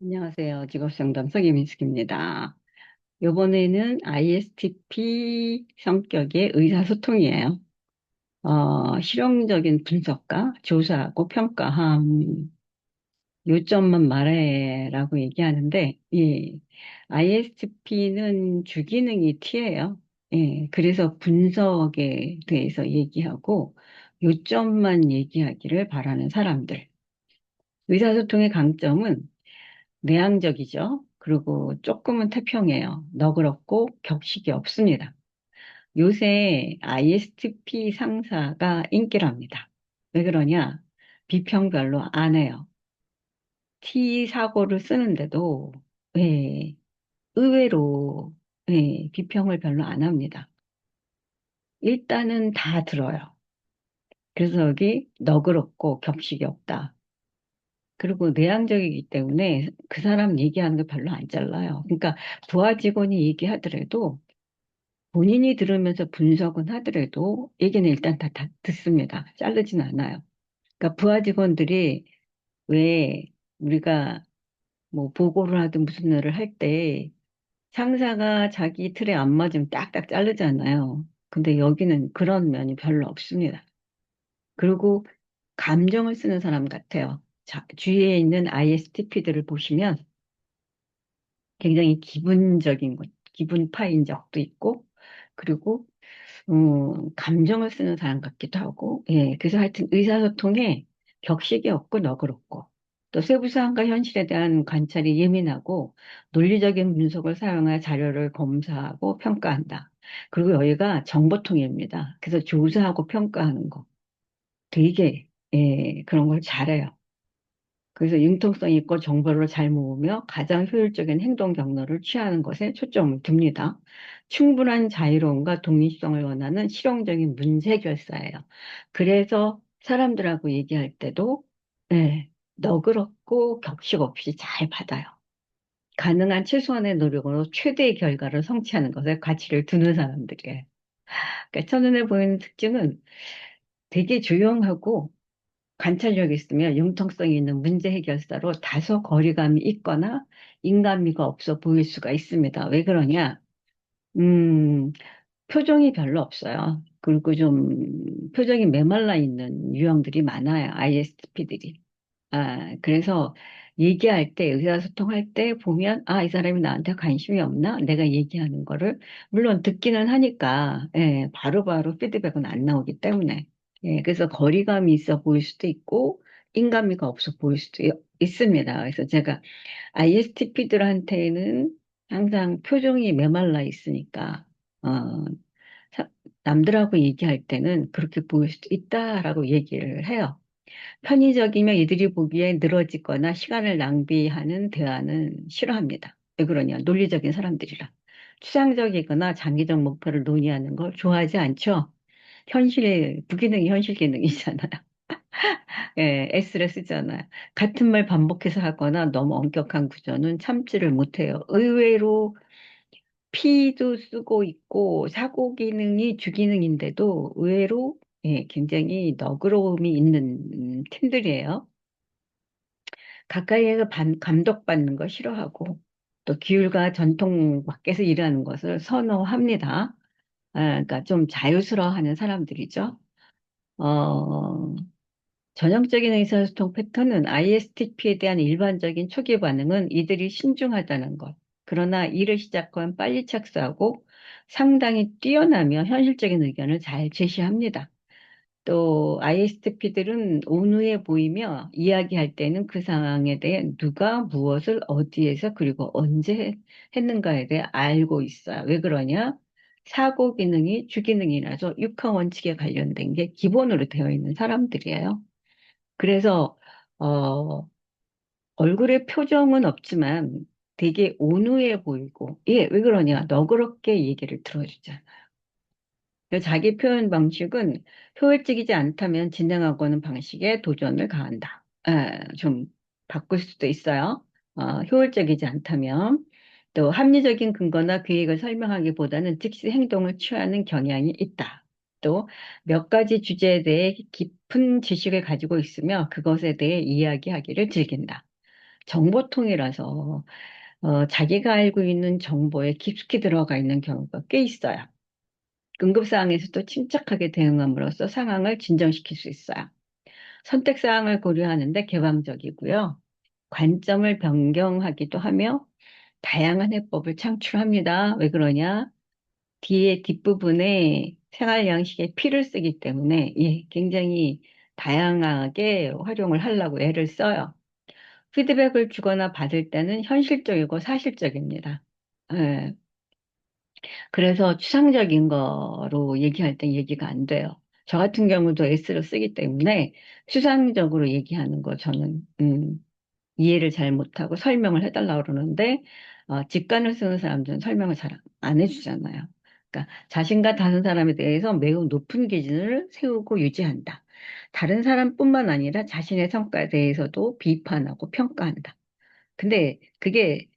안녕하세요. 직업상담 서기민숙입니다. 이번에는 ISTP 성격의 의사소통이에요. 실용적인 분석과 조사하고 평가함, 요점만 말해라고 얘기하는데, 예, ISTP는 주기능이 T예요. 예, 그래서 분석에 대해서 얘기하고 요점만 얘기하기를 바라는 사람들. 의사소통의 강점은 내향적이죠. 그리고 조금은 태평해요. 너그럽고 격식이 없습니다. 요새 ISTP 상사가 인기랍니다. 왜 그러냐? 비평 별로 안 해요. T 사고를 쓰는데도 예, 의외로 비평을 별로 안 합니다. 일단은 다 들어요. 그래서 여기 너그럽고 격식이 없다. 그리고 내향적이기 때문에 그 사람 얘기하는 거 별로 안 잘라요. 그러니까 부하 직원이 얘기하더라도 본인이 들으면서 분석은 하더라도 얘기는 일단 다 듣습니다. 자르진 않아요. 그러니까 부하 직원들이 왜 우리가 뭐 보고를 하든 무슨 일을 할 때 상사가 자기 틀에 안 맞으면 딱딱 자르잖아요. 근데 여기는 그런 면이 별로 없습니다. 그리고 감정을 쓰는 사람 같아요. 자, 주위에 있는 ISTP들을 보시면 굉장히 기분적인 것, 기분파인 적도 있고, 그리고 감정을 쓰는 사람 같기도 하고, 예, 그래서 하여튼 의사소통에 격식이 없고 너그럽고, 또 세부 사항과 현실에 대한 관찰이 예민하고, 논리적인 분석을 사용해 자료를 검사하고 평가한다. 그리고 여기가 정보통입니다. 그래서 조사하고 평가하는 거. 되게, 예, 그런 걸 잘해요. 그래서 융통성 있고 정보를 잘 모으며 가장 효율적인 행동 경로를 취하는 것에 초점을 둡니다. 충분한 자유로움과 독립성을 원하는 실용적인 문제 해결사예요. 그래서 사람들하고 얘기할 때도 네, 너그럽고 격식 없이 잘 받아요. 가능한 최소한의 노력으로 최대의 결과를 성취하는 것에 가치를 두는 사람들이에요. 그러니까 첫눈에 보이는 특징은 되게 조용하고 관찰력 있으며 융통성 있는 문제 해결사로 다소 거리감이 있거나 인간미가 없어 보일 수가 있습니다. 왜 그러냐? 음, 표정이 별로 없어요. 그리고 좀 표정이 메말라 있는 유형들이 많아요. ISTP들이. 그래서 얘기할 때, 의사소통할 때 보면, 이 사람이 나한테 관심이 없나? 내가 얘기하는 거를. 물론 듣기는 하니까, 예, 바로바로 피드백은 안 나오기 때문에. 예, 그래서 거리감이 있어 보일 수도 있고, 인간미가 없어 보일 수도 있습니다. 그래서 제가 ISTP들한테는 항상 표정이 메말라 있으니까, 어, 사- 남들하고 얘기할 때는 그렇게 보일 수도 있다라고 얘기를 해요. 편의적이며 이들이 보기에 늘어지거나 시간을 낭비하는 대화는 싫어합니다. 왜 그러냐? 논리적인 사람들이라. 추상적이거나 장기적 목표를 논의하는 걸 좋아하지 않죠? 부기능이 현실 기능이잖아요. 예, S를 쓰잖아요. 같은 말 반복해서 하거나 너무 엄격한 구조는 참지를 못해요. 의외로 P도 쓰고 있고 사고 기능이 주기능인데도 의외로 예, 굉장히 너그러움이 있는 팀들이에요. 가까이에서 감독받는 거 싫어하고 또 기율과 전통 밖에서 일하는 것을 선호합니다. 그러니까 좀 자유스러워하는 사람들이죠. 어, 전형적인 의사소통 패턴은 ISTP에 대한 일반적인 초기 반응은 이들이 신중하다는 것. 그러나 일을 시작하면 빨리 착수하고 상당히 뛰어나며 현실적인 의견을 잘 제시합니다. 또 ISTP들은 온후해 보이며 이야기할 때는 그 상황에 대해 누가 무엇을 어디에서 그리고 언제 했는가에 대해 알고 있어요. 왜 그러냐? 사고 기능이 주기능이라서 육하 원칙에 관련된 게 기본으로 되어 있는 사람들이에요. 그래서 어, 얼굴에 표정은 없지만 되게 온후해 보이고, 왜 그러냐? 너그럽게 얘기를 들어주잖아. 자기 표현 방식은 효율적이지 않다면 진행하고는 방식에 도전을 가한다. 좀 바꿀 수도 있어요. 효율적이지 않다면. 또 합리적인 근거나 계획을 설명하기보다는 즉시 행동을 취하는 경향이 있다. 또 몇 가지 주제에 대해 깊은 지식을 가지고 있으며 그것에 대해 이야기하기를 즐긴다. 정보통이라서 자기가 알고 있는 정보에 깊숙이 들어가 있는 경우가 꽤 있어요. 응급사항에서도 침착하게 대응함으로써 상황을 진정시킬 수 있어요. 선택사항을 고려하는데 개방적이고요. 관점을 변경하기도 하며 다양한 해법을 창출합니다. 왜 그러냐? 뒤에 뒷부분에 생활 양식에 피를 쓰기 때문에 예, 굉장히 다양하게 활용을 하려고 애를 써요. 피드백을 주거나 받을 때는 현실적이고 사실적입니다. 예, 그래서 추상적인 거로 얘기할 땐 얘기가 안 돼요. 저 같은 경우도 S를 쓰기 때문에 추상적으로 얘기하는 거 저는 이해를 잘 못하고 설명을 해달라고 그러는데 직관을 쓰는 사람들은 설명을 잘 안 해주잖아요. 그러니까 자신과 다른 사람에 대해서 매우 높은 기준을 세우고 유지한다. 다른 사람뿐만 아니라 자신의 성과에 대해서도 비판하고 평가한다. 근데 그게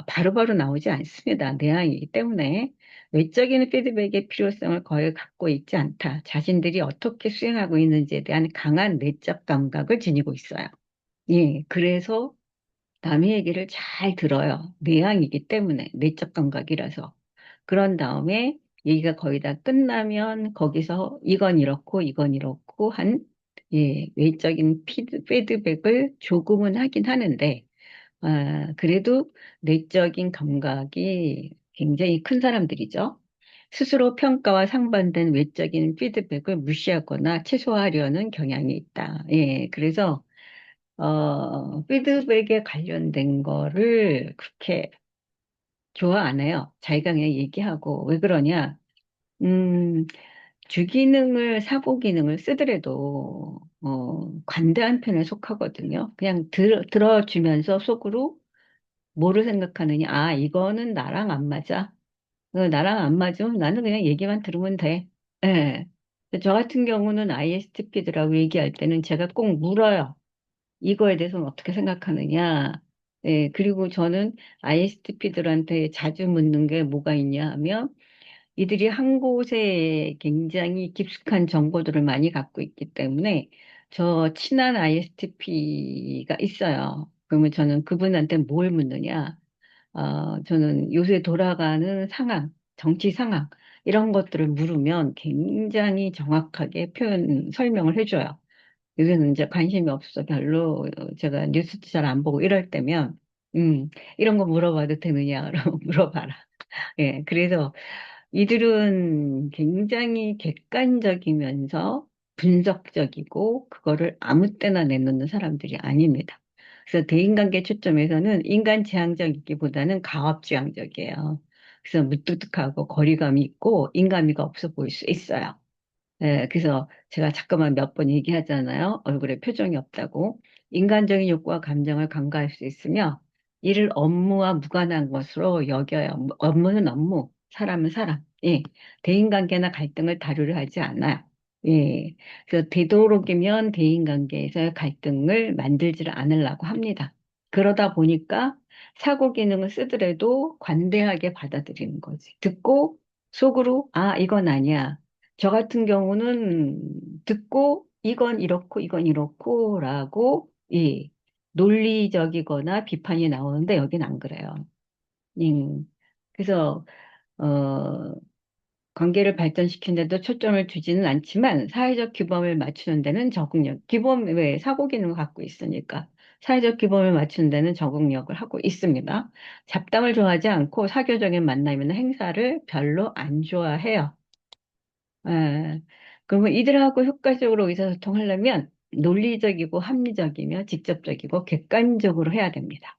바로바로 나오지 않습니다. 내향이기 때문에 외적인 피드백의 필요성을 거의 갖고 있지 않다. 자신들이 어떻게 수행하고 있는지에 대한 강한 내적 감각을 지니고 있어요. 예, 그래서 남의 얘기를 잘 들어요. 내향이기 때문에, 내적 감각이라서. 그런 다음에 얘기가 거의 다 끝나면 거기서 이건 이렇고 한, 예, 외적인 피드백을 조금은 하긴 하는데, 그래도 내적인 감각이 굉장히 큰 사람들이죠. 스스로 평가와 상반된 외적인 피드백을 무시하거나 최소화하려는 경향이 있다. 예, 그래서 피드백에 관련된 거를 그렇게 좋아 안 해요. 자기가 그냥 얘기하고. 왜 그러냐? 음, 주기능을, 사고기능을 쓰더라도, 관대한 편에 속하거든요. 그냥 들어주면서 속으로 뭐를 생각하느냐. 아, 이거는 나랑 안 맞아. 나랑 안 맞으면 나는 그냥 얘기만 들으면 돼. 예. 저 같은 경우는 ISTP들하고 얘기할 때는 제가 꼭 물어요. 이거에 대해서는 어떻게 생각하느냐. 예, 그리고 저는 ISTP들한테 자주 묻는 게 뭐가 있냐 하면 이들이 한 곳에 굉장히 깊숙한 정보들을 많이 갖고 있기 때문에 저 친한 ISTP가 있어요. 그러면 저는 그분한테 뭘 묻느냐. 저는 요새 돌아가는 상황, 정치 상황, 이런 것들을 물으면 굉장히 정확하게 설명을 해줘요. 요새는 이제 관심이 없어서 별로 제가 뉴스도 잘 안 보고 이럴 때면, 이런 거 물어봐도 되느냐, 라고 물어봐라. 예, 그래서 이들은 굉장히 객관적이면서 분석적이고, 그거를 아무 때나 내놓는 사람들이 아닙니다. 그래서 대인관계 초점에서는 인간 지향적이기보다는 가업지향적이에요. 그래서 무뚝뚝하고 거리감이 있고 인간미가 없어 보일 수 있어요. 예, 그래서 제가 잠깐만 몇 번 얘기하잖아요. 얼굴에 표정이 없다고. 인간적인 욕구와 감정을 간과할 수 있으며, 이를 업무와 무관한 것으로 여겨요. 업무는 업무, 사람은 사람. 예, 대인관계나 갈등을 다루려 하지 않아요. 예, 그래서 되도록이면 대인관계에서의 갈등을 만들지를 않으려고 합니다. 그러다 보니까 사고 기능을 쓰더라도 관대하게 받아들이는 거지. 듣고 속으로, 아, 이건 아니야. 저 같은 경우는 듣고 이건 이렇고라고 예, 논리적이거나 비판이 나오는데 여긴 안 그래요. 그래서 어, 관계를 발전시키는 데도 초점을 두지는 않지만 사회적 규범을 맞추는 데는 적응력, 기본 왜 사고 기능을 갖고 있으니까 사회적 규범을 맞추는 데는 적응력을 하고 있습니다. 잡담을 좋아하지 않고 사교적인 만남이나 행사를 별로 안 좋아해요. 예. 그러면 이들하고 효과적으로 의사소통하려면 논리적이고 합리적이며 직접적이고 객관적으로 해야 됩니다.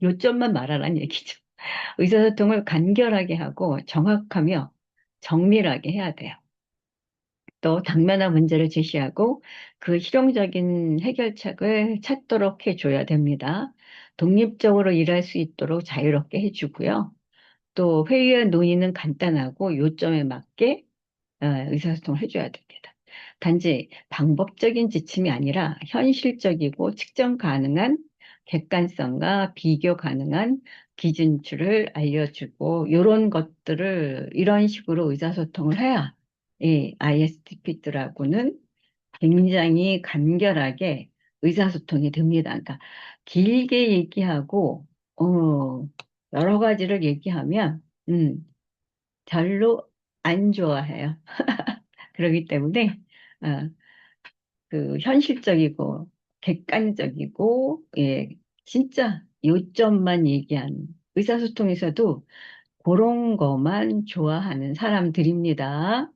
요점만 말하라는 얘기죠. 의사소통을 간결하게 하고 정확하며 정밀하게 해야 돼요. 또 당면한 문제를 제시하고 그 실용적인 해결책을 찾도록 해줘야 됩니다. 독립적으로 일할 수 있도록 자유롭게 해주고요. 또 회의와 논의는 간단하고 요점에 맞게 의사소통을 해줘야 됩니다. 단지 방법적인 지침이 아니라 현실적이고 측정 가능한 객관성과 비교 가능한 기준치를 알려주고 이런 것들을 이런 식으로 의사소통을 해야 이 ISTP들하고는 굉장히 간결하게 의사소통이 됩니다. 그러니까 길게 얘기하고 어, 여러 가지를 얘기하면 별로 안 좋아해요. 그렇기 때문에 어, 그 현실적이고 객관적이고 예, 진짜 요점만 얘기하는 의사소통에서도 그런 거만 좋아하는 사람들입니다.